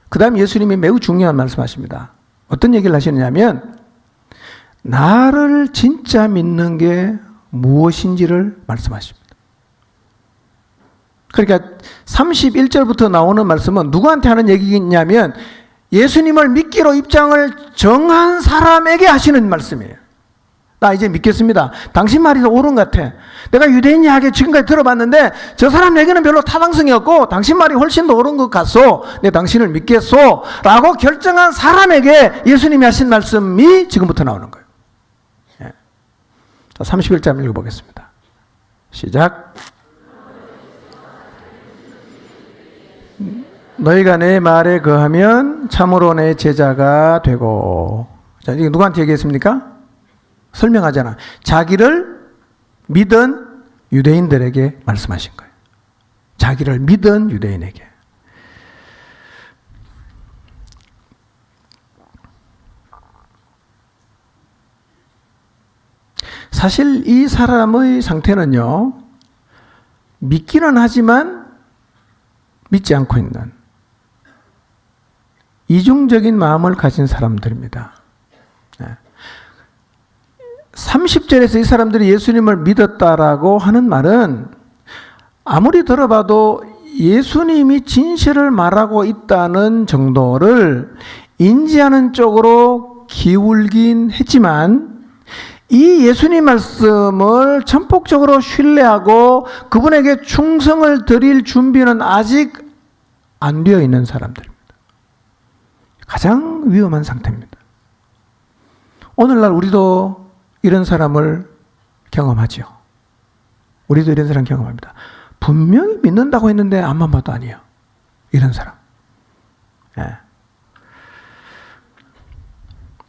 그 다음 예수님이 매우 중요한 말씀하십니다. 어떤 얘기를 하시느냐면 나를 진짜 믿는 게 무엇인지를 말씀하십니다. 그러니까 31절부터 나오는 말씀은 누구한테 하는 얘기냐면 예수님을 믿기로 입장을 정한 사람에게 하시는 말씀이에요. 나 이제 믿겠습니다. 당신 말이 더 옳은 것 같아. 내가 유대인 이야기 지금까지 들어봤는데 저 사람 얘기는 별로 타당성이 없고 당신 말이 훨씬 더 옳은 것 같소. 내 당신을 믿겠소. 라고 결정한 사람에게 예수님이 하신 말씀이 지금부터 나오는 거예요. 예. 자, 31절 읽어보겠습니다. 시작. 너희가 내 말에 거하면 참으로 내 제자가 되고. 자, 이게 누구한테 얘기했습니까? 설명하잖아. 자기를 믿은 유대인들에게 말씀하신 거예요. 자기를 믿은 유대인에게. 사실 이 사람의 상태는요, 믿기는 하지만 믿지 않고 있는 이중적인 마음을 가진 사람들입니다. 30절에서 이 사람들이 예수님을 믿었다라고 하는 말은 아무리 들어봐도 예수님이 진실을 말하고 있다는 정도를 인지하는 쪽으로 기울긴 했지만 이 예수님 말씀을 전폭적으로 신뢰하고 그분에게 충성을 드릴 준비는 아직 안 되어 있는 사람들입니다. 가장 위험한 상태입니다. 오늘날 우리도 이런 사람을 경험하죠. 우리도 이런 사람 경험합니다. 분명히 믿는다고 했는데 앞만 봐도 아니에요. 이런 사람. 예.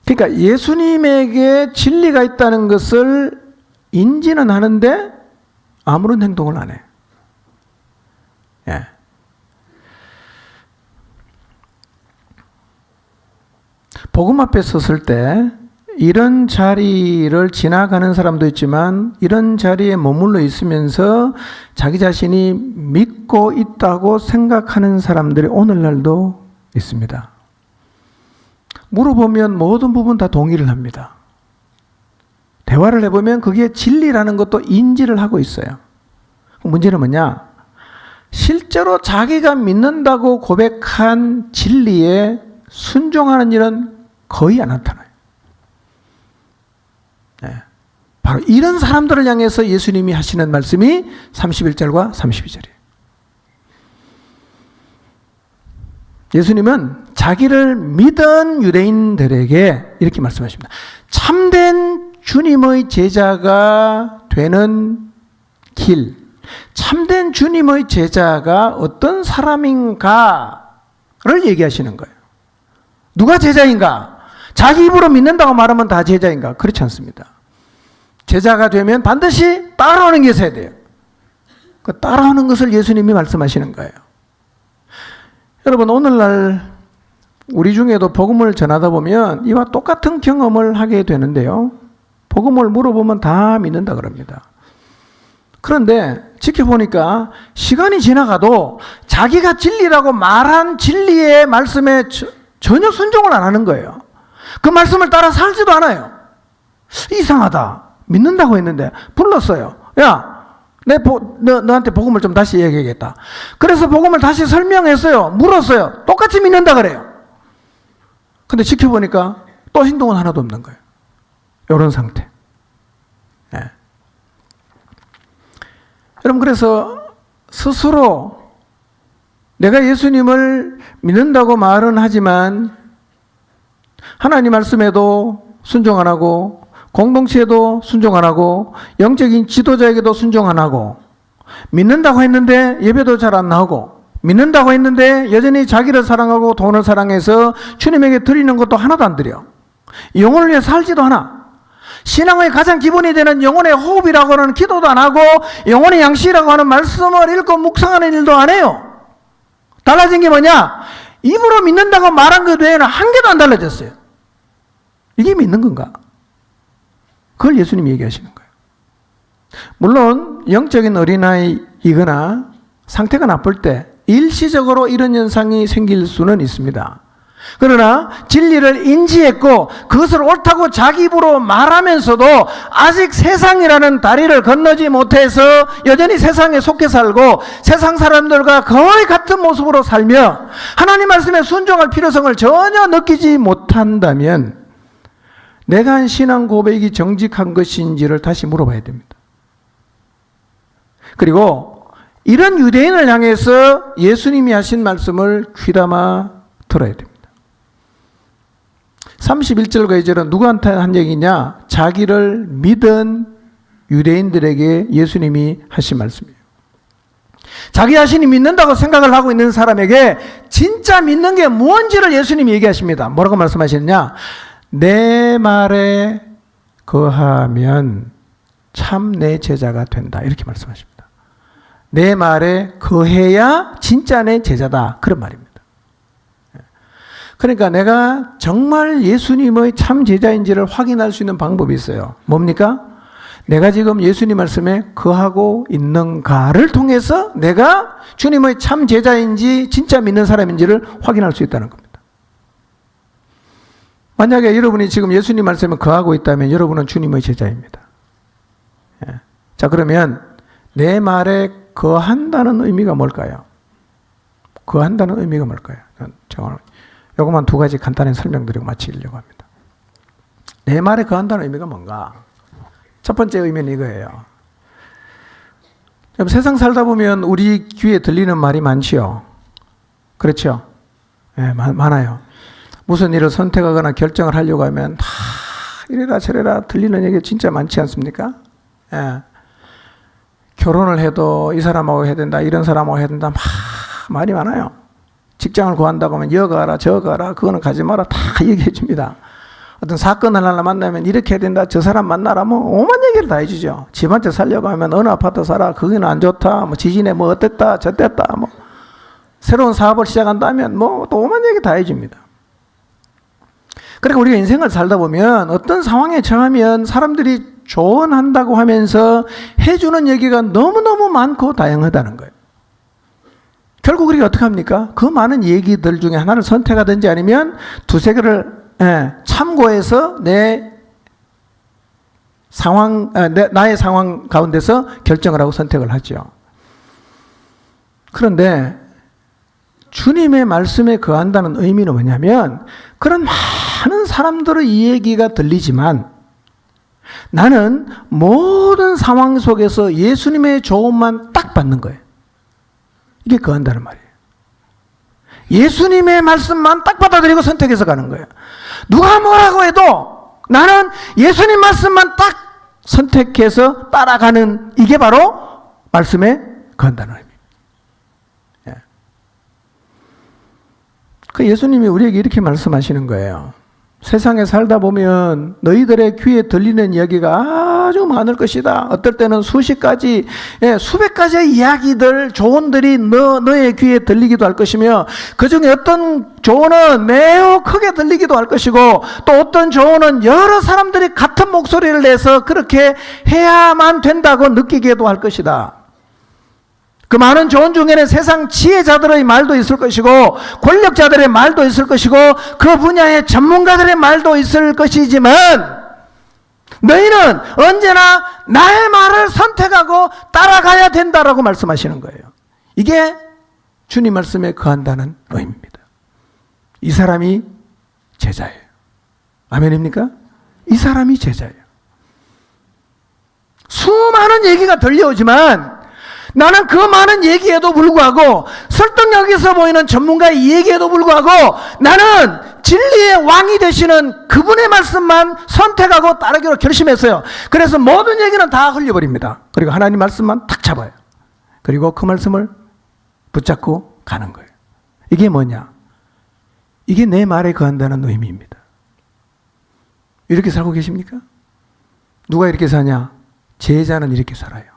그러니까 예수님에게 진리가 있다는 것을 인지는 하는데 아무런 행동을 안 해요. 예. 복음 앞에 섰을 때 이런 자리를 지나가는 사람도 있지만 이런 자리에 머물러 있으면서 자기 자신이 믿고 있다고 생각하는 사람들이 오늘날도 있습니다. 물어보면 모든 부분 다 동의를 합니다. 대화를 해보면 그게 진리라는 것도 인지를 하고 있어요. 문제는 뭐냐? 실제로 자기가 믿는다고 고백한 진리에 순종하는 일은 거의 안 나타나요. 네. 바로 이런 사람들을 향해서 예수님이 하시는 말씀이 31절과 32절이에요. 예수님은 자기를 믿은 유대인들에게 이렇게 말씀하십니다. 참된 주님의 제자가 되는 길, 참된 주님의 제자가 어떤 사람인가를 얘기하시는 거예요. 누가 제자인가? 자기 입으로 믿는다고 말하면 다 제자인가? 그렇지 않습니다. 제자가 되면 반드시 따라오는 게 있어야 돼요. 그 따라오는 것을 예수님이 말씀하시는 거예요. 여러분, 오늘날 우리 중에도 복음을 전하다 보면 이와 똑같은 경험을 하게 되는데요. 복음을 물어보면 다 믿는다 그럽니다. 그런데 지켜보니까 시간이 지나가도 자기가 진리라고 말한 진리의 말씀에 전혀 순종을 안 하는 거예요. 그 말씀을 따라 살지도 않아요. 이상하다. 믿는다고 했는데 불렀어요. 야, 너한테 복음을 좀 다시 얘기하겠다. 그래서 복음을 다시 설명했어요. 물었어요. 똑같이 믿는다 그래요. 근데 지켜보니까 또 행동은 하나도 없는 거예요. 이런 상태. 네. 여러분, 그래서 스스로 내가 예수님을 믿는다고 말은 하지만 하나님 말씀에도 순종 안 하고 공동체에도 순종 안 하고 영적인 지도자에게도 순종 안 하고 믿는다고 했는데 예배도 잘 안 나오고 믿는다고 했는데 여전히 자기를 사랑하고 돈을 사랑해서 주님에게 드리는 것도 하나도 안 드려. 영혼을 위해 살지도 않아. 신앙의 가장 기본이 되는 영혼의 호흡이라고 하는 기도도 안 하고 영혼의 양식이라고 하는 말씀을 읽고 묵상하는 일도 안 해요. 달라진 게 뭐냐? 입으로 믿는다고 말한 것 외에는 한 개도 안 달라졌어요. 이게 믿는 건가? 그걸 예수님이 얘기하시는 거예요. 물론 영적인 어린아이이거나 상태가 나쁠 때 일시적으로 이런 현상이 생길 수는 있습니다. 그러나 진리를 인지했고 그것을 옳다고 자기 입으로 말하면서도 아직 세상이라는 다리를 건너지 못해서 여전히 세상에 속해 살고 세상 사람들과 거의 같은 모습으로 살며 하나님 말씀에 순종할 필요성을 전혀 느끼지 못한다면 내가 한 신앙 고백이 정직한 것인지를 다시 물어봐야 됩니다. 그리고 이런 유대인을 향해서 예수님이 하신 말씀을 귀담아 들어야 됩니다. 31절과 2절은 누구한테 한 얘기냐? 자기를 믿은 유대인들에게 예수님이 하신 말씀이에요. 자기 자신이 믿는다고 생각을 하고 있는 사람에게 진짜 믿는 게 무엇인지를 예수님이 얘기하십니다. 뭐라고 말씀하시느냐? 내 말에 거하면 참 내 제자가 된다. 이렇게 말씀하십니다. 내 말에 거해야 진짜 내 제자다. 그런 말입니다. 그러니까 내가 정말 예수님의 참 제자인지를 확인할 수 있는 방법이 있어요. 뭡니까? 내가 지금 예수님 말씀에 거하고 있는가를 통해서 내가 주님의 참 제자인지 진짜 믿는 사람인지를 확인할 수 있다는 겁니다. 만약에 여러분이 지금 예수님 말씀에 거하고 있다면 여러분은 주님의 제자입니다. 자, 그러면 내 말에 거한다는 의미가 뭘까요? 거한다는 의미가 뭘까요? 제가 요것만 두 가지 간단히 설명드리고 마치려고 합니다. 내 말에 거한다는 의미가 뭔가? 첫 번째 의미는 이거예요. 세상 살다 보면 우리 귀에 들리는 말이 많지요. 그렇죠? 네, 많아요. 무슨 일을 선택하거나 결정을 하려고 하면 다 이래라 저래라 들리는 얘기 진짜 많지 않습니까? 네. 결혼을 해도 이 사람하고 해야 된다, 이런 사람하고 해야 된다, 말이 많아요. 직장을 구한다고 하면 여기 가라, 저기 가라, 그거는 가지 마라, 다 얘기해 줍니다. 어떤 사건을 하나 만나면 이렇게 해야 된다, 저 사람 만나라, 뭐 오만 얘기를 다 해주죠. 집 한 채 살려고 하면 어느 아파트 살아, 거기는 안 좋다, 뭐 지진에 뭐 어땠다, 저땠다, 뭐 새로운 사업을 시작한다면 뭐 또 오만 얘기 다 해줍니다. 그러니까 우리가 인생을 살다 보면 어떤 상황에 처하면 사람들이 조언한다고 하면서 해주는 얘기가 너무너무 많고 다양하다는 거예요. 결국 우리가 어떻게 합니까? 그 많은 얘기들 중에 하나를 선택하든지 아니면 두세 개를 참고해서 나의 상황 가운데서 결정을 하고 선택을 하죠. 그런데 주님의 말씀에 거한다는 의미는 뭐냐면 그런 많은 사람들의 이 얘기가 들리지만 나는 모든 상황 속에서 예수님의 조언만 딱 받는 거예요. 이게 거한다는 말이에요. 예수님의 말씀만 딱 받아들이고 선택해서 가는 거예요. 누가 뭐라고 해도 나는 예수님 말씀만 딱 선택해서 따라가는 이게 바로 말씀에 거한다는 의미입니다. 그 예수님이 우리에게 이렇게 말씀하시는 거예요. 세상에 살다 보면 너희들의 귀에 들리는 이야기가 아주 많을 것이다. 어떨 때는 수십 가지, 수백 가지의 이야기들, 조언들이 너의 귀에 들리기도 할 것이며 그 중에 어떤 조언은 매우 크게 들리기도 할 것이고 또 어떤 조언은 여러 사람들이 같은 목소리를 내서 그렇게 해야만 된다고 느끼게도 할 것이다. 그 많은 조언 중에는 세상 지혜자들의 말도 있을 것이고 권력자들의 말도 있을 것이고 그 분야의 전문가들의 말도 있을 것이지만 너희는 언제나 나의 말을 선택하고 따라가야 된다라고 말씀하시는 거예요. 이게 주님 말씀에 거한다는 의미입니다. 이 사람이 제자예요. 아멘입니까? 이 사람이 제자예요. 수많은 얘기가 들려오지만 나는 그 많은 얘기에도 불구하고 설득력 있어 보이는 전문가의 얘기에도 불구하고 나는 진리의 왕이 되시는 그분의 말씀만 선택하고 따르기로 결심했어요. 그래서 모든 얘기는 다 흘려버립니다. 그리고 하나님 말씀만 탁 잡아요. 그리고 그 말씀을 붙잡고 가는 거예요. 이게 뭐냐? 이게 내 말에 거한다는 의미입니다. 이렇게 살고 계십니까? 누가 이렇게 사냐? 제자는 이렇게 살아요.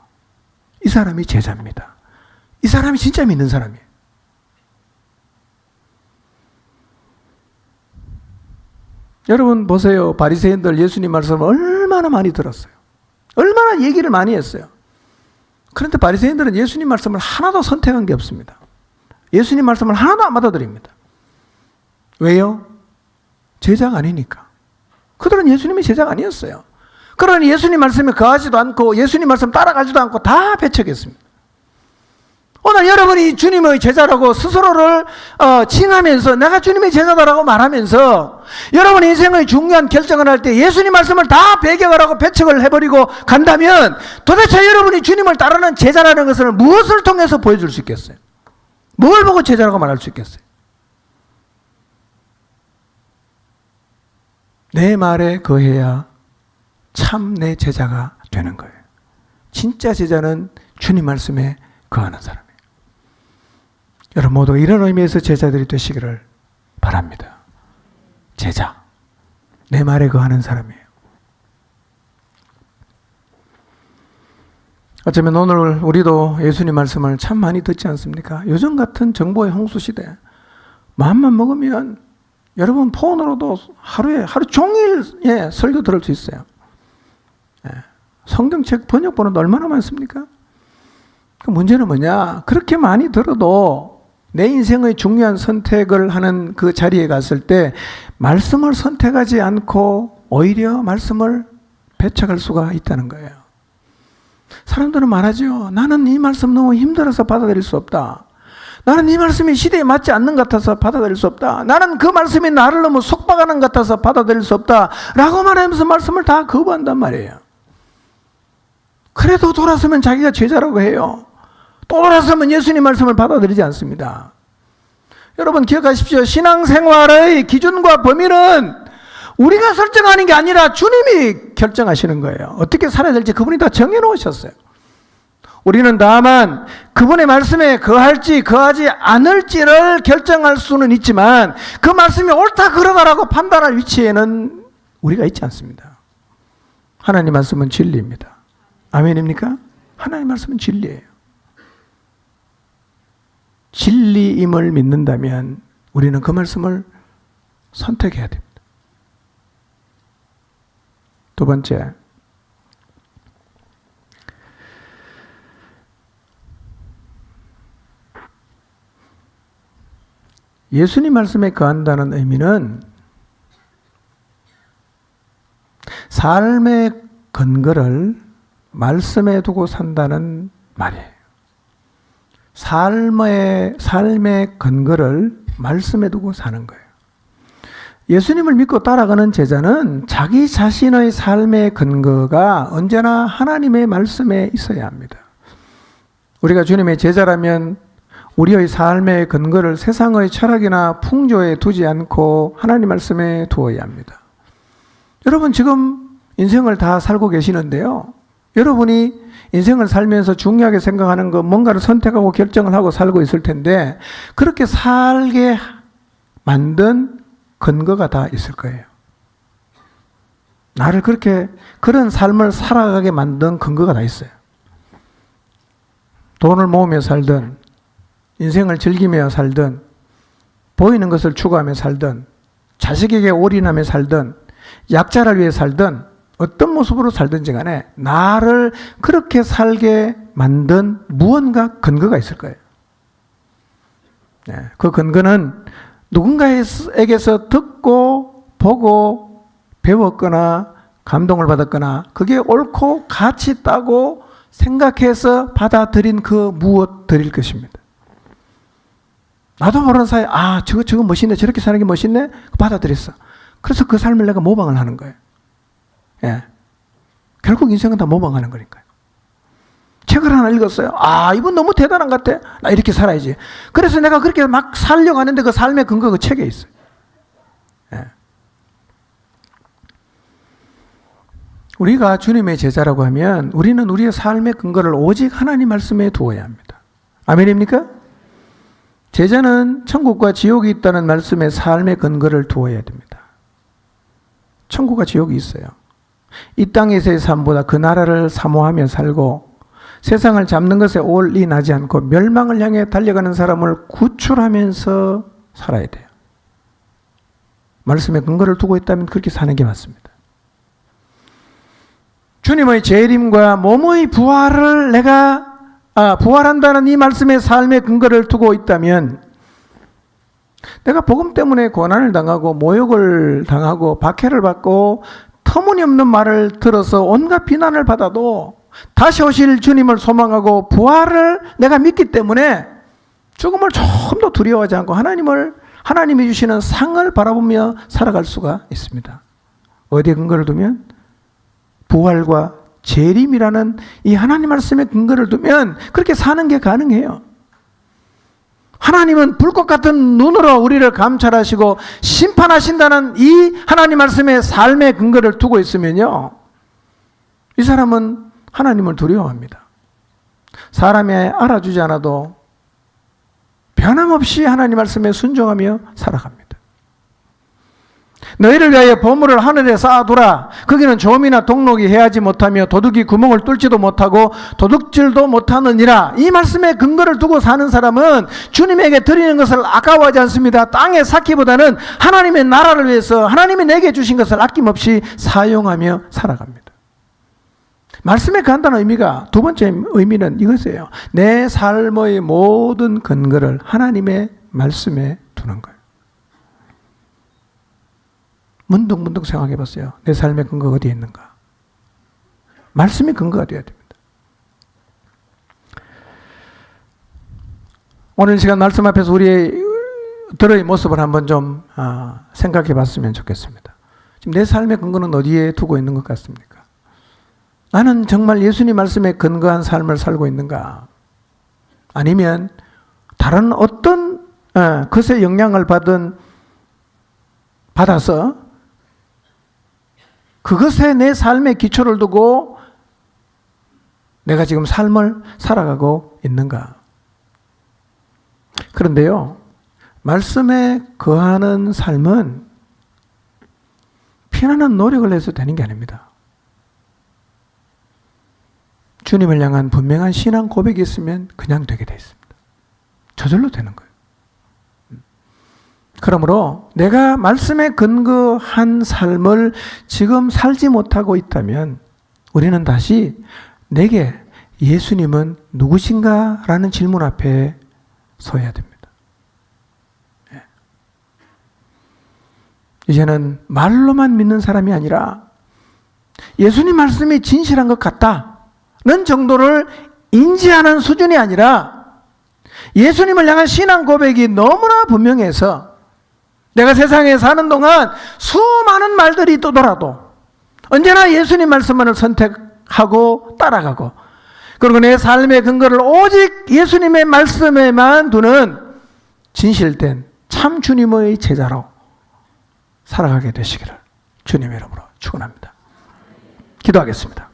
이 사람이 제자입니다. 이 사람이 진짜 믿는 사람이에요. 여러분 보세요. 바리새인들 예수님 말씀을 얼마나 많이 들었어요. 얼마나 얘기를 많이 했어요. 그런데 바리새인들은 예수님 말씀을 하나도 선택한 게 없습니다. 예수님 말씀을 하나도 안 받아들입니다. 왜요? 제자가 아니니까. 그들은 예수님이 제자가 아니었어요. 그러니 예수님 말씀에 거하지도 않고 예수님 말씀 따라가지도 않고 다 배척했습니다. 오늘 여러분이 주님의 제자라고 스스로를 칭하면서 내가 주님의 제자다라고 말하면서 여러분 인생의 중요한 결정을 할 때 예수님 말씀을 다 배경을 하고 배척을 해버리고 간다면 도대체 여러분이 주님을 따르는 제자라는 것을 무엇을 통해서 보여줄 수 있겠어요? 뭘 보고 제자라고 말할 수 있겠어요? 내 말에 거해야 참 내 제자가 되는 거예요. 진짜 제자는 주님 말씀에 거하는 사람이에요. 여러분 모두 이런 의미에서 제자들이 되시기를 바랍니다. 제자, 내 말에 거하는 사람이에요. 어쩌면 오늘 우리도 예수님 말씀을 참 많이 듣지 않습니까? 요즘 같은 정보의 홍수 시대, 마음만 먹으면 여러분 폰으로도 하루 종일 설교 들을 수 있어요. 성경책 번역본은 얼마나 많습니까? 그 문제는 뭐냐? 그렇게 많이 들어도 내 인생의 중요한 선택을 하는 그 자리에 갔을 때 말씀을 선택하지 않고 오히려 말씀을 배척할 수가 있다는 거예요. 사람들은 말하죠. 나는 이 말씀 너무 힘들어서 받아들일 수 없다. 나는 이 말씀이 시대에 맞지 않는 것 같아서 받아들일 수 없다. 나는 그 말씀이 나를 너무 속박하는 것 같아서 받아들일 수 없다. 라고 말하면서 말씀을 다 거부한단 말이에요. 그래도 돌아서면 자기가 제자라고 해요. 또 돌아서면 예수님 말씀을 받아들이지 않습니다. 여러분 기억하십시오. 신앙생활의 기준과 범위는 우리가 설정하는 게 아니라 주님이 결정하시는 거예요. 어떻게 살아야 될지 그분이 다 정해놓으셨어요. 우리는 다만 그분의 말씀에 거할지 거하지 않을지를 결정할 수는 있지만 그 말씀이 옳다 그러다라고 판단할 위치에는 우리가 있지 않습니다. 하나님 말씀은 진리입니다. 아멘입니까? 하나님 말씀은 진리예요. 진리임을 믿는다면 우리는 그 말씀을 선택해야 됩니다. 두 번째, 예수님 말씀에 거한다는 의미는 삶의 근거를 말씀에 두고 산다는 말이에요. 삶의 근거를 말씀에 두고 사는 거예요. 예수님을 믿고 따라가는 제자는 자기 자신의 삶의 근거가 언제나 하나님의 말씀에 있어야 합니다. 우리가 주님의 제자라면 우리의 삶의 근거를 세상의 철학이나 풍조에 두지 않고 하나님 말씀에 두어야 합니다. 여러분 지금 인생을 다 살고 계시는데요. 여러분이 인생을 살면서 중요하게 생각하는 거 뭔가를 선택하고 결정을 하고 살고 있을 텐데 그렇게 살게 만든 근거가 다 있을 거예요. 나를 그런 삶을 살아가게 만든 근거가 다 있어요. 돈을 모으며 살든 인생을 즐기며 살든 보이는 것을 추구하며 살든 자식에게 올인하며 살든 약자를 위해 살든 어떤 모습으로 살든지 간에 나를 그렇게 살게 만든 무언가 근거가 있을 거예요. 그 근거는 누군가에게서 듣고 보고 배웠거나 감동을 받았거나 그게 옳고 가치 있다고 생각해서 받아들인 그 무엇들일 것입니다. 나도 모르는 사이에 저거 멋있네, 저렇게 사는 게 멋있네, 받아들였어. 그래서 그 삶을 내가 모방을 하는 거예요. 결국 인생은 다 모방하는 거니까요. 책을 하나 읽었어요. 이분 너무 대단한 것 같아. 나 이렇게 살아야지. 그래서 내가 그렇게 막 살려고 하는데 그 삶의 근거가 그 책에 있어요. 우리가 주님의 제자라고 하면 우리는 우리의 삶의 근거를 오직 하나님 말씀에 두어야 합니다. 아멘입니까? 제자는 천국과 지옥이 있다는 말씀에 삶의 근거를 두어야 됩니다. 천국과 지옥이 있어요. 이 땅에서의 삶보다 그 나라를 사모하며 살고 세상을 잡는 것에 올인하지 않고 멸망을 향해 달려가는 사람을 구출하면서 살아야 돼요. 말씀에 근거를 두고 있다면 그렇게 사는 게 맞습니다. 주님의 재림과 몸의 부활을 부활한다는 이 말씀의 삶의 근거를 두고 있다면 내가 복음 때문에 고난을 당하고 모욕을 당하고 박해를 받고 터무니없는 말을 들어서 온갖 비난을 받아도 다시 오실 주님을 소망하고 부활을 내가 믿기 때문에 죽음을 조금 더 두려워하지 않고 하나님이 주시는 상을 바라보며 살아갈 수가 있습니다. 어디에 근거를 두면? 부활과 재림이라는 이 하나님 말씀에 근거를 두면 그렇게 사는 게 가능해요. 하나님은 불꽃 같은 눈으로 우리를 감찰하시고 심판하신다는 이 하나님 말씀의 삶의 근거를 두고 있으면요, 이 사람은 하나님을 두려워합니다. 사람이 알아주지 않아도 변함없이 하나님 말씀에 순종하며 살아갑니다. 너희를 위하여 보물을 하늘에 쌓아두라. 거기는 조미나 동록이 해하지 못하며 도둑이 구멍을 뚫지도 못하고 도둑질도 못하느니라. 이 말씀에 근거를 두고 사는 사람은 주님에게 드리는 것을 아까워하지 않습니다. 땅의 쌓기보다는 하나님의 나라를 위해서 하나님이 내게 주신 것을 아낌없이 사용하며 살아갑니다. 말씀의 간단한 의미가, 두 번째 의미는 이것이에요. 내 삶의 모든 근거를 하나님의 말씀에 두는 거예요. 문득문득 생각해 봤어요. 내 삶의 근거가 어디에 있는가? 말씀이 근거가 되어야 됩니다. 오늘 시간 말씀 앞에서 우리들의 모습을 한번 좀 생각해 봤으면 좋겠습니다. 지금 내 삶의 근거는 어디에 두고 있는 것 같습니까? 나는 정말 예수님 말씀에 근거한 삶을 살고 있는가? 아니면 다른 어떤 것의 영향을 받아서 그것에 내 삶의 기초를 두고 내가 지금 삶을 살아가고 있는가? 그런데요, 말씀에 거하는 삶은 피나는 노력을 해서 되는 게 아닙니다. 주님을 향한 분명한 신앙 고백이 있으면 그냥 되게 돼 있습니다. 저절로 되는 거예요. 그러므로 내가 말씀에 근거한 삶을 지금 살지 못하고 있다면 우리는 다시 내게 예수님은 누구신가? 라는 질문 앞에 서야 됩니다. 이제는 말로만 믿는 사람이 아니라 예수님 말씀이 진실한 것 같다는 정도를 인지하는 수준이 아니라 예수님을 향한 신앙 고백이 너무나 분명해서 내가 세상에 사는 동안 수많은 말들이 떠돌아도 언제나 예수님 말씀만을 선택하고 따라가고, 그리고 내 삶의 근거를 오직 예수님의 말씀에만 두는 진실된 참 주님의 제자로 살아가게 되시기를 주님의 이름으로 축원합니다. 기도하겠습니다.